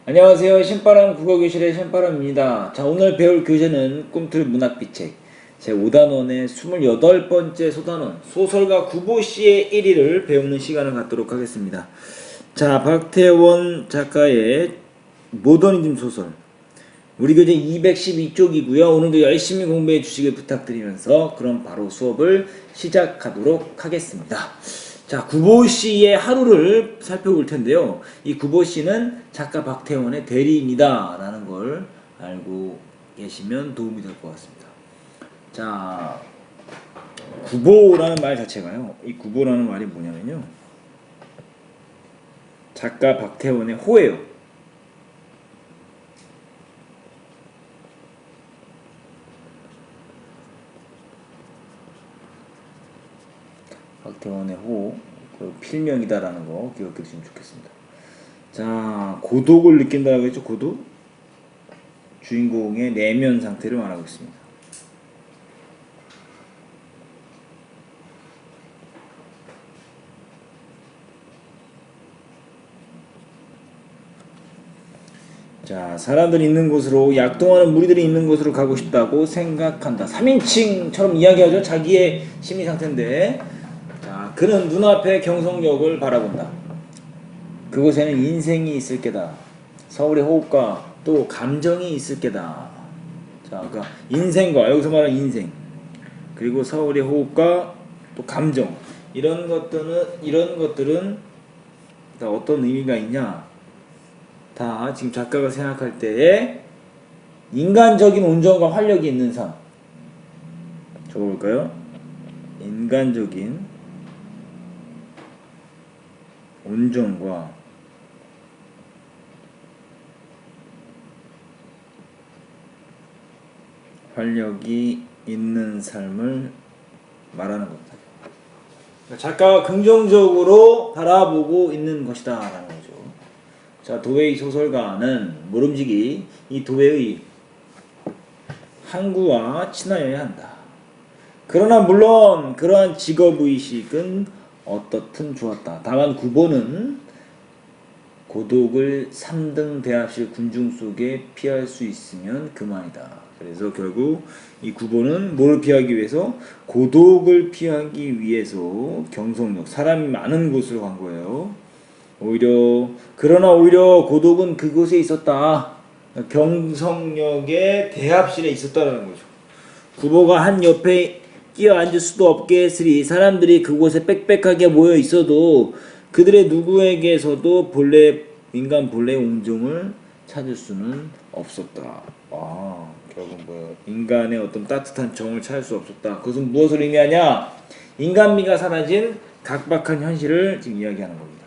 안녕하세요. 신바람 국어교실의 신바람입니다. 자, 오늘 배울 교재는 꿈틀 문학비책 제5단원의 28번째 소단원 소설가 구보씨의 1위를 배우는 시간을 갖도록 하겠습니다. 자, 박태원 작가의 모더니즘 소설 우리 교재 212쪽이고요. 오늘도 열심히 공부해 주시길 부탁드리면서 그럼 바로 수업을 시작하도록 하겠습니다. 자, 구보씨의 하루를 살펴볼 텐데요. 이 구보씨는 작가 박태원의 대리인이다 라는 걸 알고 계시면 도움이 될 것 같습니다. 자, 구보라는 말 자체가요, 이 구보라는 말이 뭐냐면요, 작가 박태원의 호예요. 박태원의 호, 그 필명이다라는 거 기억해 주시면 좋겠습니다. 자, 고독을 느낀다고 했죠. 고독, 주인공의 내면 상태를 말하고 있습니다. 자, 사람들이 있는 곳으로, 약동하는 무리들이 있는 곳으로 가고 싶다고 생각한다. 3인칭처럼 이야기하죠. 자기의 심리 상태인데, 자, 그는 눈앞에 경성역을 바라본다. 그곳에는 인생이 있을 게다. 서울의 호흡과 또 감정이 있을 게다. 자, 그러니까 인생과, 여기서 말하는 인생, 그리고 서울의 호흡과 또 감정, 이런 것들은 다 어떤 의미가 있냐? 다 지금 작가가 생각할 때에 인간적인 온전과 활력이 있는 삶. 적어볼까요? 인간적인 온전과 활력이 있는 삶을 말하는 겁니다. 작가가 긍정적으로 바라보고 있는 것이다 라는 거죠. 자, 도웨이 소설가는 모름지기 이 도웨의 항구와 친하여야 한다. 그러나 물론 그러한 직업의식은 어떻든 좋았다. 다만 구보는 고독을 3등 대합실 군중 속에 피할 수 있으면 그만이다. 그래서 결국 이 구보는 뭐를 피하기 위해서? 고독을 피하기 위해서 경성역, 사람이 많은 곳으로 간 거예요. 그러나 오히려 고독은 그곳에 있었다. 경성역의 대합실에 있었다는 거죠. 구보가 한 옆에 끼어 앉을 수도 없게 했으리 사람들이 그곳에 빽빽하게 모여 있어도 그들의 누구에게서도 인간 본래의 온정을 찾을 수는 없었다. 결국 인간의 어떤 따뜻한 정을 찾을 수 없었다. 그것은 무엇을 의미하냐? 인간미가 사라진 각박한 현실을 지금 이야기하는 겁니다.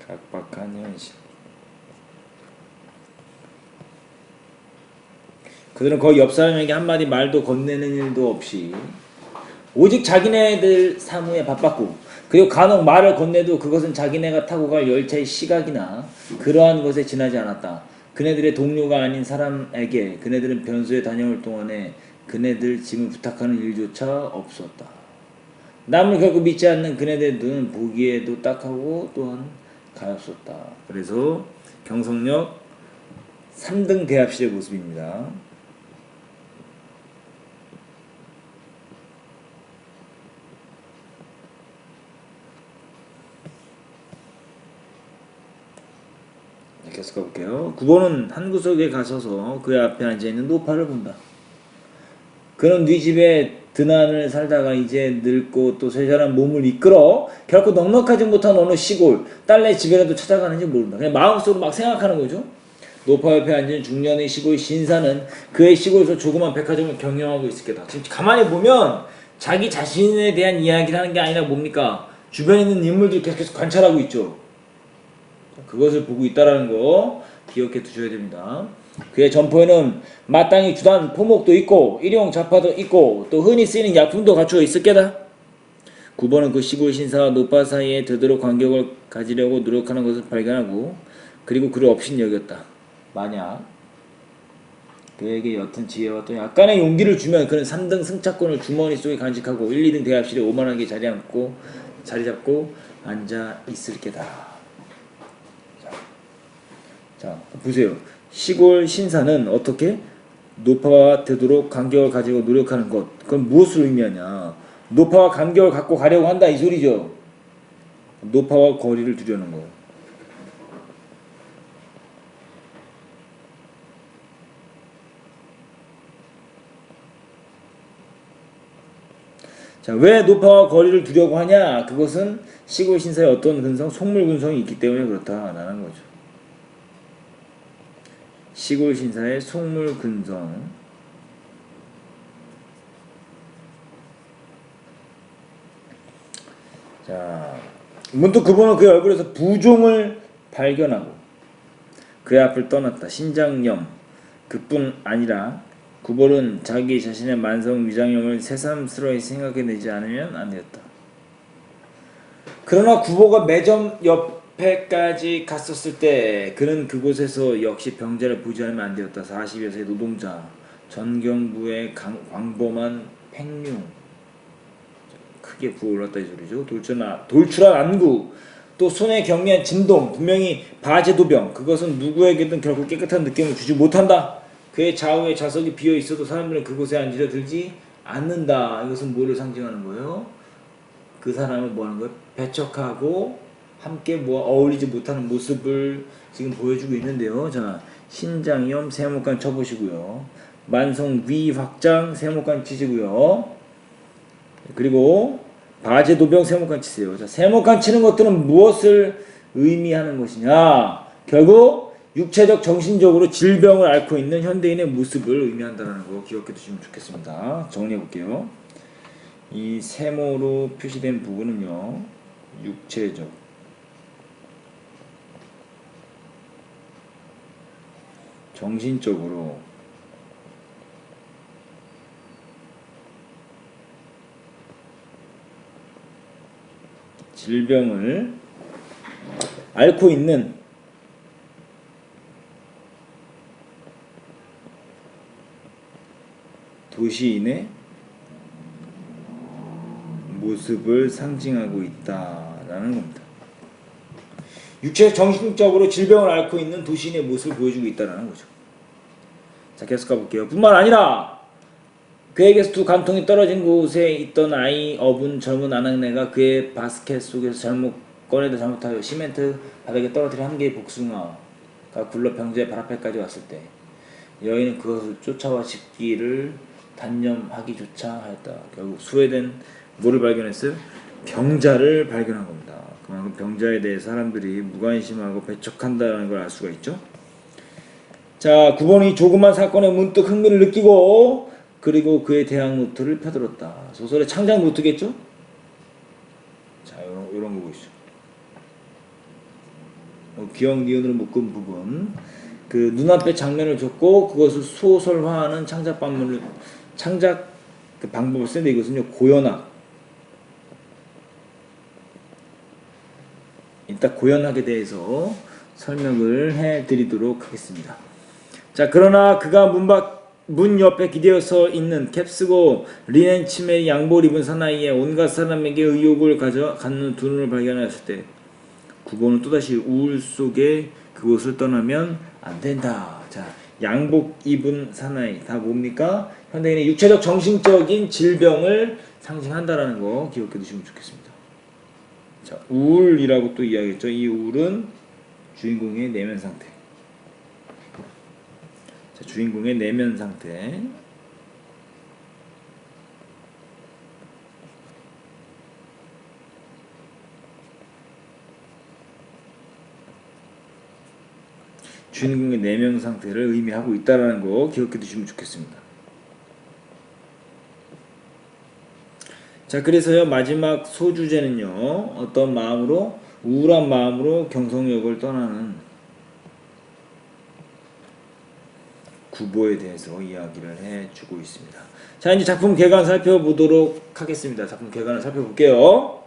각박한 현실. 그들은 거의 옆 사람에게 한마디 말도 건네는 일도 없이 오직 자기네들 사무에 바빴고, 그리고 간혹 말을 건네도 그것은 자기네가 타고 갈 열차의 시각이나 그러한 것에 지나지 않았다. 그네들의 동료가 아닌 사람에게 그네들은 변소에 다녀올 동안에 그네들 짐을 부탁하는 일조차 없었다. 남을 결코 믿지 않는 그네들의 눈은 보기에도 딱하고 또한 가엾었다. 그래서 경성역 3등 대합실의 모습입니다. 계속 가볼게요. 구보는 한 구석에 가서서 그 앞에 앉아있는 노파를 본다. 그는 네 집에 드난을 살다가 이제 늙고 또 쇠절한 몸을 이끌어 결코 넉넉하지 못한 어느 시골 딸내 집에라도 찾아가는지 모른다. 그냥 마음속으로 막 생각하는 거죠. 노파 옆에 앉은 중년의 시골 신사는 그의 시골에서 조그만 백화점을 경영하고 있을 게다. 지금 가만히 보면 자기 자신에 대한 이야기를 하는 게 아니라 뭡니까? 주변에 있는 인물들 계속 관찰하고 있죠. 그것을 보고 있다라는 거 기억해 두셔야 됩니다. 그의 점포에는 마땅히 주단 포목도 있고 일용 잡화도 있고 또 흔히 쓰이는 약품도 갖추어 있을 게다. 구보는 그 시골 신사와 노파 사이에 되도록 간격을 가지려고 노력하는 것을 발견하고 그리고 그를 업신 여겼다. 만약 그에게 옅은 지혜와 또 약간의 용기를 주면 그는 3등 승차권을 주머니 속에 간직하고 1, 2등 대합실에 오만하게 자리 잡고 앉아 있을 게다. 자, 보세요. 시골 신사는 어떻게 노파와 되도록 간격을 가지고 노력하는 것. 그건 무엇을 의미하냐? 노파와 간격을 갖고 가려고 한다 이 소리죠. 노파와 거리를 두려는 거예요. 자, 왜 노파와 거리를 두려고 하냐? 그것은 시골 신사의 어떤 근성, 속물 근성이 있기 때문에 그렇다라는 거죠. 시골 신사의 속물 근성. 자, 문득 그분은 그의 얼굴에서 부종을 발견하고 그의 앞을 떠났다. 신장염. 그뿐 아니라 구볼은 자기 자신의 만성 위장염을 새삼스러이 생각해내지 않으면 안 되었다. 그러나 구보가 매점 옆에까지 갔었을 때 그는 그곳에서 역시 병자를 보지 않으면 안 되었다. 40여 세의 노동자, 전경부의 광범한 팽룡, 크게 부어올랐다 이 소리죠. 돌출한 안구, 또 손에 경미한 진동, 분명히 바제도병, 그것은 누구에게든 결코 깨끗한 느낌을 주지 못한다. 그의 좌우에 좌석이 비어 있어도 사람들은 그곳에 앉으려 들지 않는다. 이것은 뭐를 상징하는 거예요? 그 사람을 뭐 하는 거예요? 배척하고 함께 뭐 어울리지 못하는 모습을 지금 보여주고 있는데요. 자, 신장염 세모간 쳐보시고요. 만성 위 확장 세모간 치시고요. 그리고 바제도병 세모간 치세요. 자, 세모간 치는 것들은 무엇을 의미하는 것이냐? 결국 육체적 정신적으로 질병을 앓고 있는 현대인의 모습을 의미한다는 거 기억해 두시면 좋겠습니다. 정리해 볼게요. 이 세모로 표시된 부분은요, 육체적 정신적으로 질병을 앓고 있는 도시인의 모습을 상징하고 있다라는 겁니다. 육체 정신적으로 질병을 앓고 있는 도시인의 모습을 보여주고 있다라는 거죠. 자, 계속 가볼게요. 뿐만 아니라 그에게서 두 간통이 떨어진 곳에 있던 아이 업은 젊은 아낙네가 그의 바스켓 속에서 잘못하여 시멘트 바닥에 떨어뜨린 한 개의 복숭아가 굴러 병자의 발 앞에까지 왔을 때 여인은 그것을 쫓아와 집기를 단념하기조차 하였다. 결국 수혜된 뭐를 발견했어요? 병자를 발견한 겁니다. 그만큼 병자에 대해 사람들이 무관심하고 배척한다는 걸 알 수가 있죠. 자, 9번이 조그만 사건에 문득 흥미를 느끼고 그리고 그의 대학 노트를 펴들었다. 소설의 창작 노트겠죠? 자, 이런 거 보시죠. 기억 니은으로 묶은 부분. 그 눈앞에 장면을 줬고 그것을 소설화하는 창작 방법을 쓰는데 이것은요, 고연학. 이따 고연학에 대해서 설명을 해드리도록 하겠습니다. 자, 그러나 그가 문 옆에 기대어 서 있는 캡쓰고 리넨 치마에 양복을 입은 사나이에 온갖 사람에게 의욕을 갖는 두 눈을 발견하였을 때 구보는 또다시 우울 속에 그곳을 떠나면 안 된다. 자, 양복 입은 사나이 다 뭡니까? 현대인의 육체적 정신적인 질병을 상징한다라는 거 기억해 두시면 좋겠습니다. 자, 우울이라고 또 이야기했죠. 이 우울은 주인공의 내면 상태. 자, 주인공의 내면 상태. 주인공의 내면 상태를 의미하고 있다는 거 기억해 두시면 좋겠습니다. 자, 그래서요, 마지막 소주제는요, 어떤 마음으로? 우울한 마음으로 경성역을 떠나는 구보에 대해서 이야기를 해주고 있습니다. 자, 이제 작품 개관 살펴보도록 하겠습니다. 작품 개관을 살펴볼게요.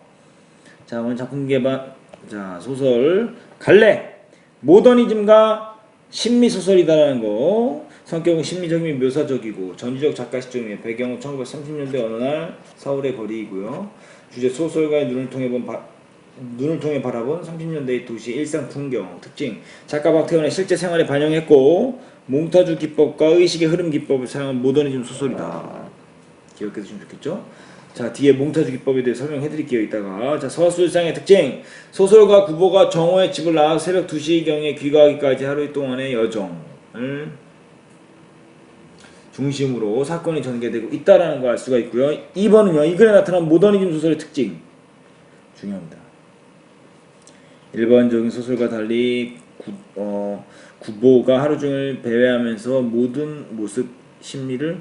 자, 먼저 작품 개관, 자, 소설 갈래 모더니즘과 신미소설이다라는 거. 성격은 심리적이며 묘사적이고 전지적 작가 시점이며 배경은 1930년대 어느 날 서울의 거리이고요. 주제 소설가의 눈을 통해 바라본 30년대의 도시 일상 풍경. 특징 작가 박태원의 실제 생활에 반영했고 몽타주 기법과 의식의 흐름 기법을 사용한 모더니즘 소설이다. 기억해 두시면 좋겠죠? 자, 뒤에 몽타주 기법에 대해 설명해 드릴게요. 이따가. 자, 서술상의 특징. 소설가 구보가 정호의 집을 나와 새벽 2시경에 귀가하기까지 하루 동안의 여정을 중심으로 사건이 전개되고 있다라는 걸 알 수가 있고요. 2번은요. 이 글에 나타난 모더니즘 소설의 특징. 중요합니다. 일반적인 소설과 달리 구보가 하루 종일 배회하면서 모든 모습, 심리를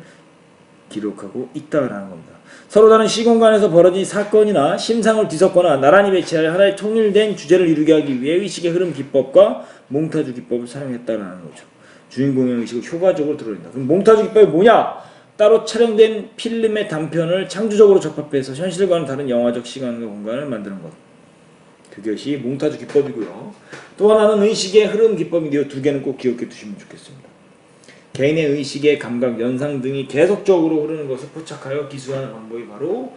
기록하고 있다라는 겁니다. 서로 다른 시공간에서 벌어진 사건이나 심상을 뒤섞거나 나란히 배치할 하나의 통일된 주제를 이루게 하기 위해 의식의 흐름 기법과 몽타주 기법을 사용했다라는 거죠. 주인공의 의식을 효과적으로 드러낸다. 그럼 몽타주 기법이 뭐냐? 따로 촬영된 필름의 단편을 창조적으로 접합해서 현실과는 다른 영화적 시간과 공간을 만드는 것. 그것이 몽타주 기법이고요. 또 하나는 의식의 흐름 기법인데요. 두 개는 꼭 기억해 두시면 좋겠습니다. 개인의 의식의 감각, 연상 등이 계속적으로 흐르는 것을 포착하여 기술하는 방법이 바로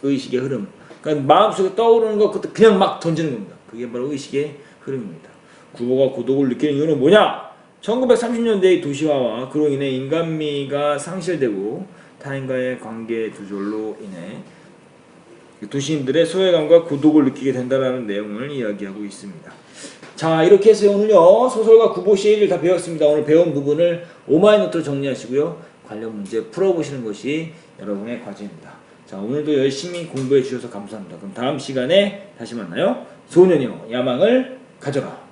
의식의 흐름. 그러니까 마음속에 떠오르는 것 그냥 막 던지는 겁니다. 그게 바로 의식의 흐름입니다. 구보가 고독을 느끼는 이유는 뭐냐? 1930년대의 도시화와 그로 인해 인간미가 상실되고 타인과의 관계 두절로 인해 도시인들의 소외감과 고독을 느끼게 된다는 내용을 이야기하고 있습니다. 자, 이렇게 해서 오늘요 소설가 구보 시리즈를 다 배웠습니다. 오늘 배운 부분을 오마이노트로 정리하시고요 관련 문제 풀어보시는 것이 여러분의 과제입니다. 자, 오늘도 열심히 공부해 주셔서 감사합니다. 그럼 다음 시간에 다시 만나요. 소년이여 야망을 가져라.